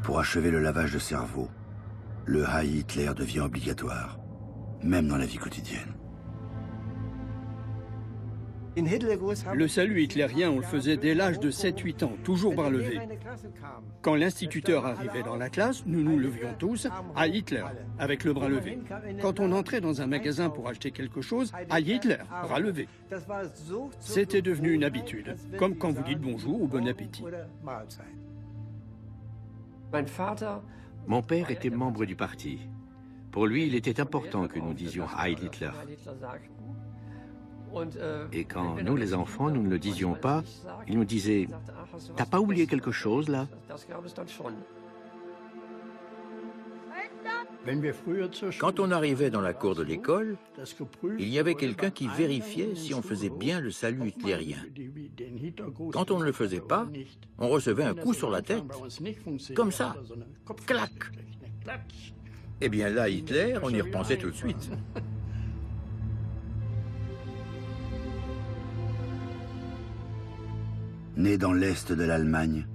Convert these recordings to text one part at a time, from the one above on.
Pour achever le lavage de cerveau, le Heil Hitler devient obligatoire, même dans la vie quotidienne. Le salut hitlérien, on le faisait dès l'âge de 7-8 ans, toujours bras levés. Quand l'instituteur arrivait dans la classe, nous nous levions tous à Hitler, avec le bras levé. Quand on entrait dans un magasin pour acheter quelque chose, à Hitler, bras levé. C'était devenu une habitude, comme quand vous dites bonjour ou bon appétit. Mon père était membre du parti. Pour lui, il était important que nous disions Heil Hitler. Et quand nous, les enfants, nous ne le disions pas, il nous disait « T'as pas oublié quelque chose, là ?» Quand on arrivait dans la cour de l'école, il y avait quelqu'un qui vérifiait si on faisait bien le salut hitlérien. Quand on ne le faisait pas, on recevait un coup sur la tête. Comme ça. Clac. Eh bien là, Hitler, on y repensait tout de suite. Né dans l'est de l'Allemagne,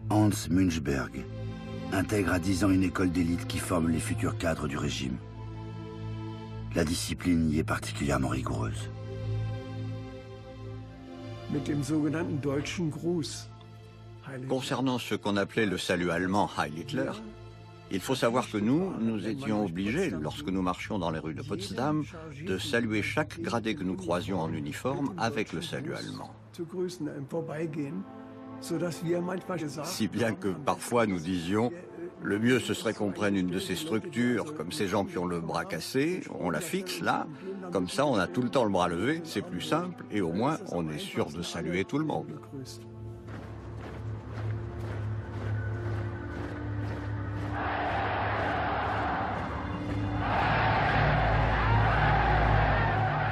Hans Münchberg intègre à 10 ans une école d'élite qui forme les futurs cadres du régime. La discipline y est particulièrement rigoureuse. Concernant ce qu'on appelait le salut allemand Heil Hitler, il faut savoir que nous étions obligés, lorsque nous marchions dans les rues de Potsdam, de saluer chaque gradé que nous croisions en uniforme avec le salut allemand. Si bien que parfois nous disions, le mieux ce serait qu'on prenne une de ces structures, comme ces gens qui ont le bras cassé, on la fixe là, comme ça on a tout le temps le bras levé, c'est plus simple, et au moins on est sûr de saluer tout le monde.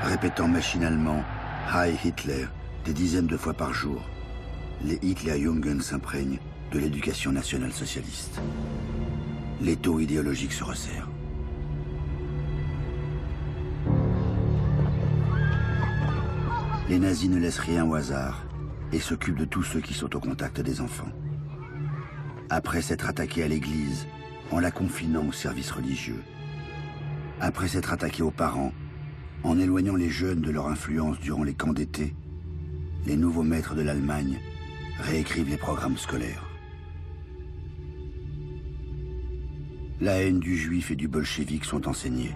Répétant machinalement Heil Hitler des dizaines de fois par jour, les Hitlerjugend s'imprègnent de l'éducation nationale socialiste. L'étau idéologique se resserre. Les nazis ne laissent rien au hasard et s'occupent de tous ceux qui sont au contact des enfants. Après s'être attaqués à l'église, en la confinant au service religieux. Après s'être attaqués aux parents, en éloignant les jeunes de leur influence durant les camps d'été, les nouveaux maîtres de l'Allemagne réécrivent les programmes scolaires. La haine du juif et du bolchevique sont enseignés.